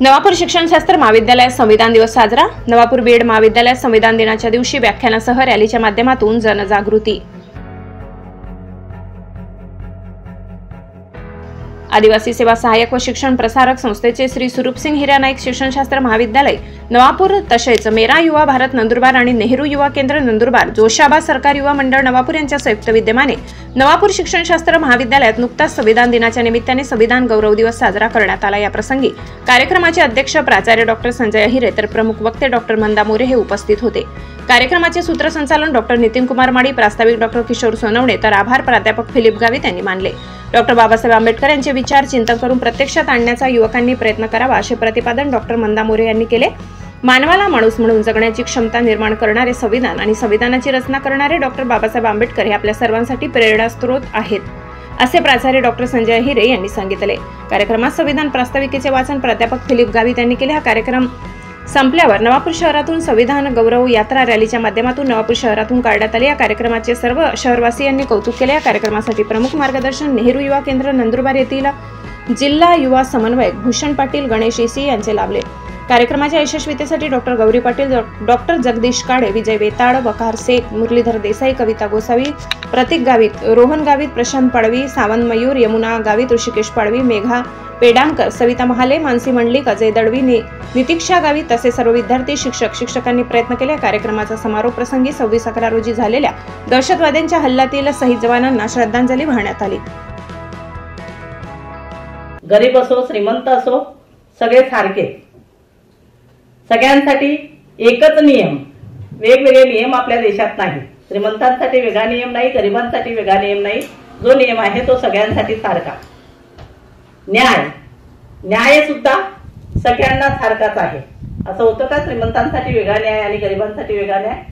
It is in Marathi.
नवापूर शिक्षणशास्त्र महाविद्यालयात संविधान दिवस साजरा। नवापूर बीएड महाविद्यालयात संविधान दिनाच्या दिवशी व्याख्यानासह रॅलीच्या माध्यमातून जनजागृती। आदिवासी सेवा सहाय्यक व शिक्षण प्रसारक संस्थेचे श्री स्वरूपसिंग हिरानाईक शिक्षणशास्त्र महाविद्यालय नवापूर तसेच मेरा युवा भारत नंदुरबार आणि नेहरू युवा केंद्र नंदुरबार जोशाबा सरकार युवा मंडळ नवापूर यांच्या संयुक्त विद्यमाने नवापूर शिक्षणशास्त्र महाविद्यालयात नुकताच संविधान दिनाच्या निमित्ताने संविधान गौरव दिवस साजरा करण्यात आला। या प्रसंगी कार्यक्रमाचे अध्यक्ष प्राचार्य डॉक्टर संजय अहिरे तर प्रमुख वक्ते डॉक्टर मंदा मोरे हे उपस्थित होते। कार्यक्रमाचे सूत्रसंचालन डॉक्टर नितीन कुमार माडी, प्रास्ताविक डॉक्टर किशोर सोनवणे तर आभार प्राध्यापक फिलिप गावित यांनी मानले। डॉक्टर बाबासाहेब आंबेडकर यांचे विचार चिंतन करून प्रत्यक्षात आणण्याचा युवकांनी प्रयत्न करावा असे प्रतिपादन डॉक्टर मंदा मोरे यांनी केले। मानवाला माणूस म्हणून जगण्याची क्षमता निर्माण करणारे संविधान आणि संविधानाची रचना करणारे डॉक्टर बाबासाहेब आंबेडकर हे आपल्या सर्वांसाठी प्रेरणास्त्रोत आहेत असे प्राचार्य डॉक्टर संजय अहिरे यांनी सांगितले। कार्यक्रमात संविधान प्रास्ताविकेचे वाचन प्राध्यापक फिलिप गावित यांनी केले। हा कार्यक्रम संपल्यावर नवापूर शहरातून संविधान गौरव यात्रा रॅलीच्या माध्यमातून नवापूर शहरातून काढण्यात आली। या कार्यक्रमाचे सर्व शहरवासियांनी कौतुक केले। या कार्यक्रमासाठी प्रमुख मार्गदर्शन नेहरू युवा केंद्र नंदुरबार येथील जिल्हा युवा समन्वयक भूषण पाटील, गणेश ईसी यांचे लाभले। कार्यक्रमाच्या यशस्वीतेसाठी डॉक्टर गौरी पाटील, डॉक्टर जगदीश काळे, विजय वेताळ, वकार शेख, मुरलीधर देसाई, कविता गोसावी, प्रतीक गावित, रोहन गावित, प्रशांत पाडवी, सावंत मयूर, यमुना गावित, ऋषिकेश पाडवी, मेघा पेडांकर, सविता महाले, मानसी मंडलिक, अजय दळवी, नितीक्षा गावित तसे सर्व विद्यार्थी, शिक्षकांनी प्रयत्न केले। कार्यक्रमाचा समारोप प्रसंगी 26/11 रोजी झालेल्या दहशतवाद्यांच्या हल्ल्यातील शहीद जवानांना श्रद्धांजली वाहण्यात आली। गरीब असो श्रीमंत असो सगळे सारखे, सगळ्यांसाठी एकच नियम, वेगवेगळे नियम आपल्या देशात नाही। श्रीमंतांसाठी वेगळा नियम नाही, गरिबांसाठी वेगळा नियम नाही। जो नियम आहे तो सगळ्यांसाठी सारखा। न्याय सुद्धा सगळ्यांना सारखाच आहे। असं होतं का श्रीमंतांसाठी वेगळा न्याय आणि गरिबांसाठी वेगळा न्याय?